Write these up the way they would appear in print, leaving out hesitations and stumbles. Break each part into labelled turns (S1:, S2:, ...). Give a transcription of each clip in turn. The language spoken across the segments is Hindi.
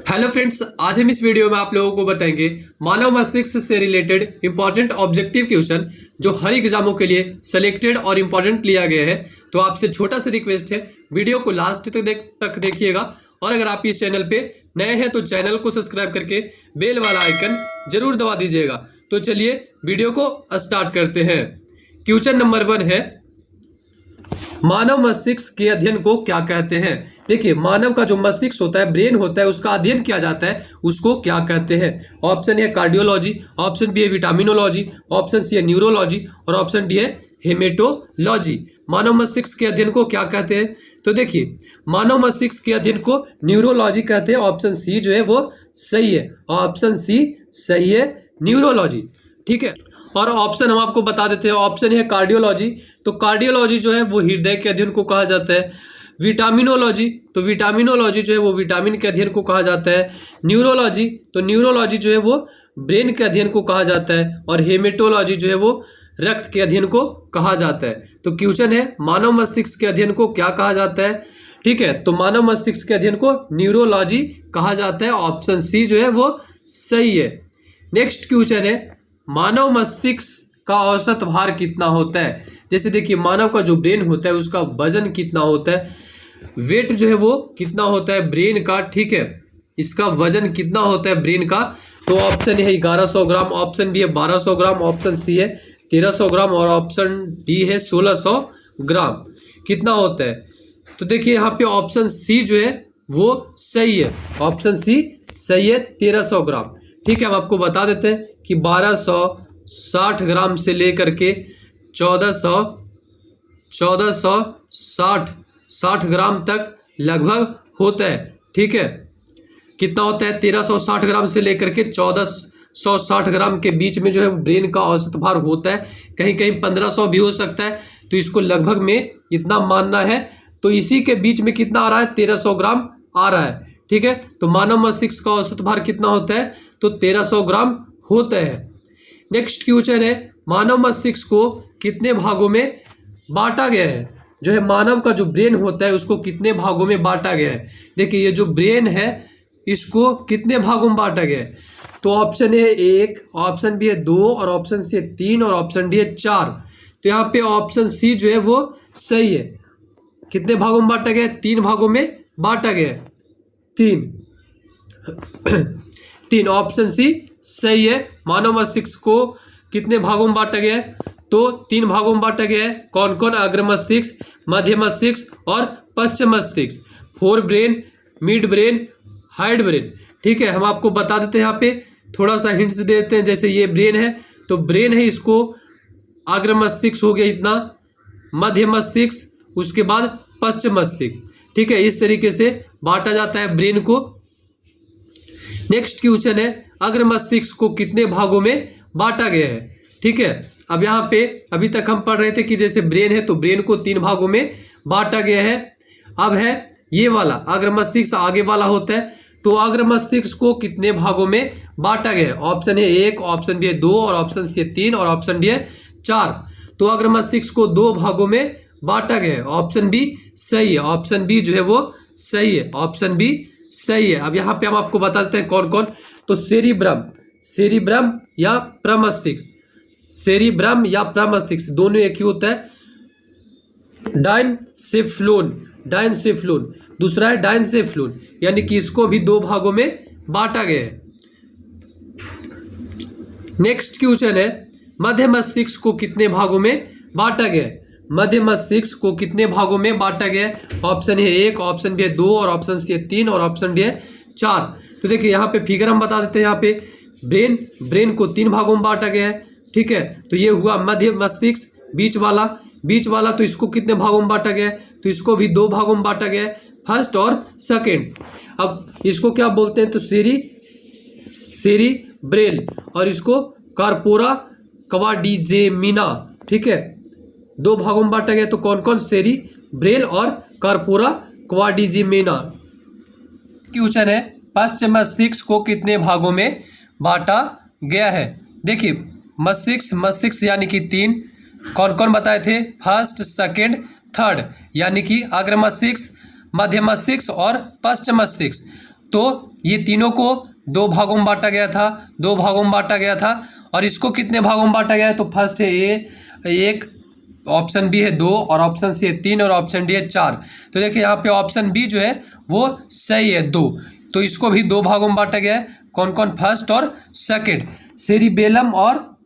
S1: हेलो फ्रेंड्स, आज हम इस वीडियो में आप लोगों को बताएंगे मानव मस्तिष्क से रिलेटेड इंपॉर्टेंट ऑब्जेक्टिव क्वेश्चन जो हर एग्जामों के लिए सिलेक्टेड और इम्पोर्टेंट लिया गया है। तो आपसे छोटा सा रिक्वेस्ट है, वीडियो को लास्ट तक देखिएगा और अगर आप इस चैनल पे नए हैं तो चैनल को सब्सक्राइब करके बेल वाला आइकन जरूर दबा दीजिएगा। तो चलिए वीडियो को स्टार्ट करते हैं। क्वेश्चन नंबर 1 है, मानव मस्तिष्क के अध्ययन को क्या कहते हैं। देखिए, मानव का जो मस्तिष्क होता है, ब्रेन होता है, उसका अध्ययन किया जाता है, उसको क्या कहते हैं। Option A cardiology, option B है विटामिनोलॉजी, ऑप्शन सी है न्यूरोलॉजी और ऑप्शन डी है हेमेटोलॉजी। मानव मस्तिष्क के अध्ययन को क्या कहते हैं? तो देखिए, मानव मस्तिष्क के अध्ययन को न्यूरोलॉजी कहते हैं। ऑप्शन सी जो है वो सही है, ऑप्शन सी सही है, न्यूरोलॉजी। ठीक है, और ऑप्शन हम आपको बता देते हैं, ऑप्शन है कार्डियोलॉजी। तो कार्डियोलॉजी जो है वो हृदय के अध्ययन को कहा जाता है। विटामिनोलॉजी, तो विटामिनोलॉजी जो है वो विटामिन के अध्ययन को कहा जाता है। न्यूरोलॉजी, तो न्यूरोलॉजी जो है वो ब्रेन के अध्ययन को कहा जाता है। और हेमेटोलॉजी जो है वो रक्त के अध्ययन को कहा जाता है। तो क्वेश्चन है, मानव मस्तिष्क के अध्ययन को क्या कहा जाता है? ठीक है, तो मानव मस्तिष्क के अध्ययन को न्यूरोलॉजी कहा जाता है। ऑप्शन सी जो है वो सही है। नेक्स्ट क्वेश्चन है, मानव मस्तिष्क का औसत भार कितना होता है। जैसे देखिए, मानव का जो ब्रेन होता है उसका वजन कितना होता है, वेट जो है वो कितना होता है ब्रेन का। ठीक है, इसका वजन कितना होता है ब्रेन का। तो ऑप्शन है 1100 ग्राम, ऑप्शन बी है 1200 ग्राम, ऑप्शन सी है 1300 ग्राम और ऑप्शन डी है 1600 ग्राम। कितना होता है? तो देखिए, यहाँ पे ऑप्शन सी जो है वो सही है, ऑप्शन सी सही है, 1300 ग्राम। ठीक है, हम आपको बता देते हैं कि 1260 ग्राम से लेकर के 1460 ग्राम तक लगभग होता है। ठीक है, कितना होता है? 1360 ग्राम से लेकर के 1460 ग्राम के बीच में जो है ब्रेन का औसत भार होता है। कहीं कहीं 1500 भी हो सकता है, तो इसको लगभग में इतना मानना है। तो इसी के बीच में कितना आ रहा है? 1300 ग्राम आ रहा है। ठीक है, तो मानव मस्तिष्क का औसत भार कितना होता है? तो 1300 ग्राम होता है। नेक्स्ट क्वेश्चन है, मानव मस्तिष्क को कितने भागों में बांटा गया है। जो है मानव का जो ब्रेन होता है उसको कितने भागों में बांटा गया है। देखिए, ये जो ब्रेन है इसको कितने भागों में बांटा गया है। तो ऑप्शन है 1, ऑप्शन बी है 2 और ऑप्शन सी है 3 और ऑप्शन डी है 4। तो यहाँ पे ऑप्शन सी जो है वो सही है। कितने भागों में बांटा गया है? 3 भागों में बांटा गया है। 3 ऑप्शन सी सही है। मानव मस्तिष्क को कितने भागों में बांटा गया है? तो 3 भागों में बांटा गया है। कौन कौन? अग्र मस्तिष्क, मध्य मस्तिष्क और पश्चिम मस्तिष्क। Fore brain, mid brain, hide brain. ठीक है, हम आपको बता देते हैं, यहाँ पे थोड़ा सा हिंट्स देते हैं। जैसे ये ब्रेन है, तो ब्रेन है, इसको अग्र मस्तिष्क हो गया इतना, मध्य मस्तिष्क, उसके बाद पश्चिम मस्तिष्क। ठीक है, इस तरीके से बांटा जाता है ब्रेन को। नेक्स्ट क्वेश्चन है, अग्र मस्तिष्क को कितने भागों में बांटा गया है। ठीक है, अब यहाँ पे अभी तक हम पढ़ रहे थे कि जैसे ब्रेन है तो ब्रेन को 3 भागों में बांटा गया है। अब है ये वाला अग्र मस्तिष्क, आगे वाला होता है। तो अग्र मस्तिष्क को कितने भागों में बांटा गया है? ऑप्शन है 1, ऑप्शन बी है 2 और ऑप्शन सी है 3 और ऑप्शन डी है 4। तो अग्र मस्तिष्क को 2 भागों में बांटा गया है। ऑप्शन बी सही है, ऑप्शन बी जो है वो सही है, ऑप्शन बी सही है। अब यहाँ पे हम आपको बता देते हैं कौन कौन। तो सेरिब्रम या प्रमस्तिष्क, सेरिब्रम या प्रमस्तिष्क दोनों एक ही होता है। डायनसेफ्लोन, दूसरा है डायनसेफ्लोन, यानी कि इसको भी 2 भागों में बांटा गया है। नेक्स्ट क्वेश्चन है, मध्य मस्तिष्क को कितने भागों में बांटा गया है। मध्य मस्तिष्क को कितने भागों में बांटा गया है? ऑप्शन है 1, ऑप्शन बी है 2 और ऑप्शन सी है 3 और ऑप्शन डी है 4। तो देखिए, यहाँ पे फिगर हम बता देते हैं। यहाँ पे ब्रेन को 3 भागों में बांटा गया है। ठीक है, तो ये हुआ मध्य मस्तिष्क। बीच वाला तो इसको कितने भागों में बांटा गया है? तो इसको भी 2 भागों में बांटा गया है, फर्स्ट और सेकेंड। अब इसको क्या बोलते हैं? तो सेरिब्रेल और इसको कार्पोरा क्वाड्रिजेमिना। ठीक है, 2 भागों में बांटा गया। तो कौन कौन? सेरिब्रेल और कार्पोरा क्वाड्रिजेमिना। क्वेश्चन है, पश्चिम मस्तिष्क को कितने भागों में बांटा गया है। देखिए, मस्तिष्क यानी कि 3। कौन कौन बताए थे? फर्स्ट, सेकेंड, थर्ड, यानी कि अग्र मस्तिष्क, मध्य मस्तिष्क और पश्चिम मस्तिष्क। तो ये तीनों को 2 भागों में बांटा गया था, 2 भागों में बांटा गया था। और इसको कितने भागों में बांटा गया है? तो फर्स्ट है ए 1, ऑप्शन बी है 2, और ऑप्शन सी है 3, और ऑप्शन डी है 4। तो देखिए यहाँ पे ऑप्शन बी जो है वो सही है 2। तो इसको भी 2 भागों में बांटा गया है। कौन कौन? फर्स्ट और सेकंड, सेरिबेलम और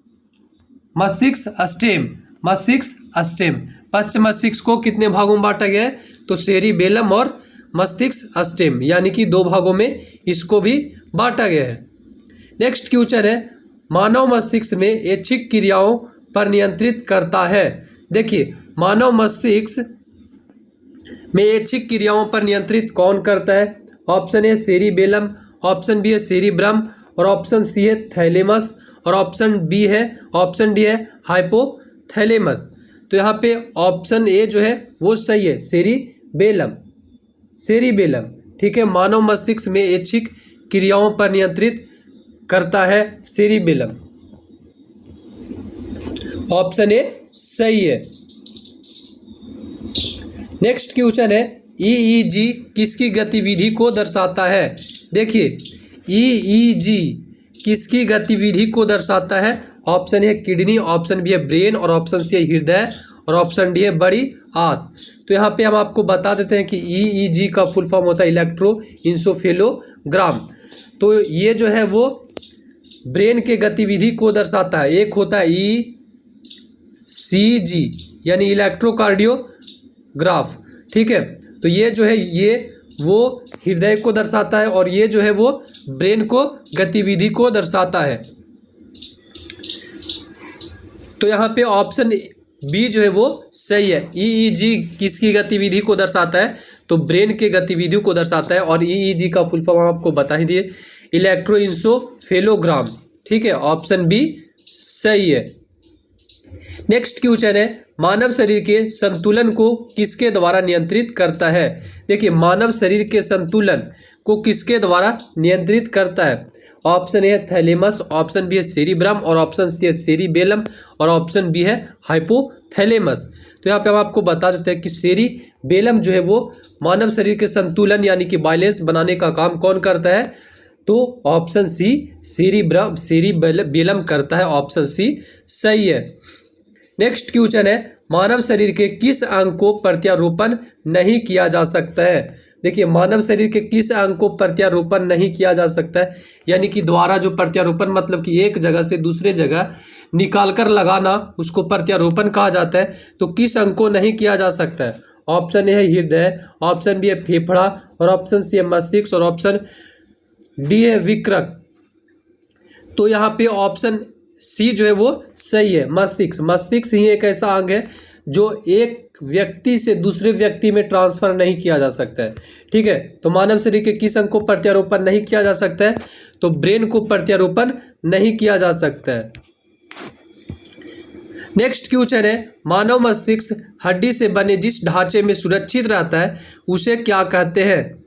S1: मस्तिष्क स्टेम। मस्तिष्क स्टेम, पश्च मस्तिष्क को कितने भागों में बांटा गया है? तो सेरिबेलम और मस्तिष्क स्टेम, यानी कि 2 भागों में इसको भी बांटा गया है। नेक्स्ट क्वेश्चन है, मानव मस्तिष्क में ऐच्छिक क्रियाओं पर नियंत्रित करता है। देखिए, मानव मस्तिष्क में ऐच्छिक क्रियाओं पर नियंत्रित कौन करता है? Option A cerebellum, option B है सेरिब्रम, और ऑप्शन सी है थैलेमस, और ऑप्शन डी है हाइपोथैलेमस। तो यहाँ पे ऑप्शन ए जो है वो सही है, सेरिबेलम। सेरिबेलम, ठीक है, मानव मस्तिष्क में ऐच्छिक क्रियाओं पर नियंत्रित करता है सेरिबेलम। ऑप्शन ए सही है। नेक्स्ट क्वेश्चन है, ईईजी किसकी गतिविधि को दर्शाता है? देखिए, ईईजी किसकी गतिविधि को दर्शाता है? Option A kidney, option B है ब्रेन, और ऑप्शन सी है हृदय, और ऑप्शन डी है बड़ी आंत। तो यहाँ पे हम आपको बता देते हैं कि ईईजी का फुल फॉर्म होता है इलेक्ट्रोइंसोफेलोग्राम। तो ये जो है वो ब्रेन के गतिविधि को दर्शाता है। एक होता है ईसीजी यानी इलेक्ट्रोकार्डियोग्राफ, ठीक है। तो ये जो है ये वो हृदय को दर्शाता है, और ये जो है वो ब्रेन को गतिविधि को दर्शाता है। तो यहाँ पे ऑप्शन बी जो है वो सही है। ईईजी किसकी गतिविधि को दर्शाता है? तो ब्रेन के गतिविधि को दर्शाता है, और ईईजी का फुल फॉर्म आपको बता ही दिए, इलेक्ट्रोइंसोफेलोग्राम, ठीक है। ऑप्शन बी सही है। नेक्स्ट क्वेश्चन है, मानव शरीर के संतुलन को किसके द्वारा नियंत्रित करता है? देखिए, मानव शरीर के संतुलन को किसके द्वारा नियंत्रित करता है? ऑप्शन ए है थैलेमस, ऑप्शन बी है सेरिब्रम, और ऑप्शन सी है सेरिबेलम, और ऑप्शन बी है हाइपोथैलेमस। तो यहाँ पे हम आपको बता देते हैं कि सेरिबेलम जो है वो मानव शरीर के संतुलन यानी कि बैलेंस बनाने का काम कौन करता है? तो ऑप्शन सी सेरिबेलम करता है। ऑप्शन सी सही है। नेक्स्ट क्वेश्चन है, मानव शरीर के किस अंग को प्रत्यारोपण नहीं किया जा सकता है? देखिए, मानव शरीर के किस अंग को प्रत्यारोपण नहीं किया जा सकता है, यानी कि द्वारा जो प्रत्यारोपण मतलब कि एक जगह से दूसरे जगह निकाल कर लगाना, उसको प्रत्यारोपण कहा जाता है। तो किस अंग को नहीं किया जा सकता है? ऑप्शन ए है हृदय, ऑप्शन बी है फेफड़ा, और ऑप्शन सी है मस्तिष्क, और ऑप्शन डी है विकृत। तो यहाँ पे ऑप्शन सी जो है वो सही है, मस्तिष्क। मस्तिष्क ही एक ऐसा अंग है जो एक व्यक्ति से दूसरे व्यक्ति में ट्रांसफर नहीं किया जा सकता है, ठीक है। तो मानव शरीर के किस अंग को प्रत्यारोपण नहीं किया जा सकता है? तो ब्रेन को प्रत्यारोपण नहीं किया जा सकता है। नेक्स्ट क्वेश्चन है, मानव मस्तिष्क हड्डी से बने जिस ढांचे में सुरक्षित रहता है उसे क्या कहते हैं?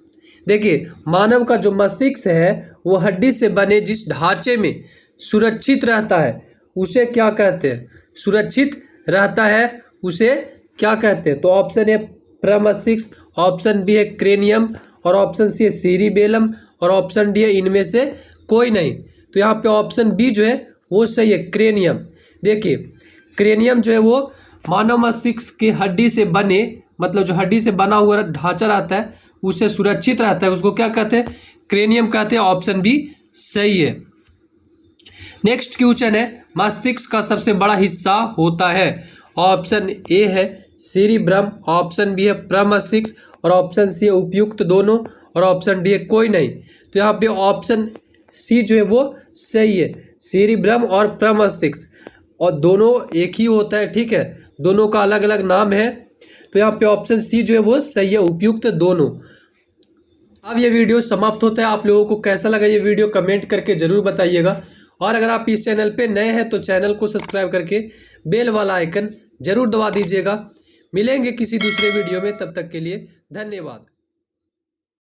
S1: देखिए, मानव का जो मस्तिष्क है वो हड्डी से बने जिस ढांचे में सुरक्षित रहता है उसे क्या कहते हैं? सुरक्षित रहता है उसे क्या कहते हैं? तो ऑप्शन ए प्रमस्तिष्क, ऑप्शन बी है क्रेनियम, और ऑप्शन सी है सेरिबेलम, और ऑप्शन डी है इनमें से कोई नहीं। तो यहाँ पे ऑप्शन बी जो है वो सही है, क्रेनियम। देखिए, क्रेनियम जो है वो मानव मस्तिष्क के हड्डी से बने मतलब जो हड्डी से बना हुआ ढांचा रहता है उससे सुरक्षित रहता है, उसको क्या कहते हैं? क्रेनियम कहते हैं। ऑप्शन बी सही है। नेक्स्ट क्वेश्चन है, मस्तिष्क का सबसे बड़ा हिस्सा होता है? ऑप्शन ए है सेरिब्रम, ऑप्शन बी है प्रमस्तिष्क, और ऑप्शन सी है उपयुक्त दोनों, और ऑप्शन डी है कोई नहीं। तो यहाँ पे ऑप्शन सी जो है वो सही है, सेरिब्रम और प्रमस्तिष्क, और दोनों एक ही होता है, ठीक है। दोनों का अलग अलग नाम है। तो यहाँ पे ऑप्शन सी जो है वो सही है, उपयुक्त दोनों। अब ये वीडियो समाप्त होता है। आप लोगों को कैसा लगा ये वीडियो कमेंट करके ज़रूर बताइएगा, और अगर आप इस चैनल पे नए हैं तो चैनल को सब्सक्राइब करके बेल वाला आइकन जरूर दबा दीजिएगा। मिलेंगे किसी दूसरे वीडियो में, तब तक के लिए धन्यवाद।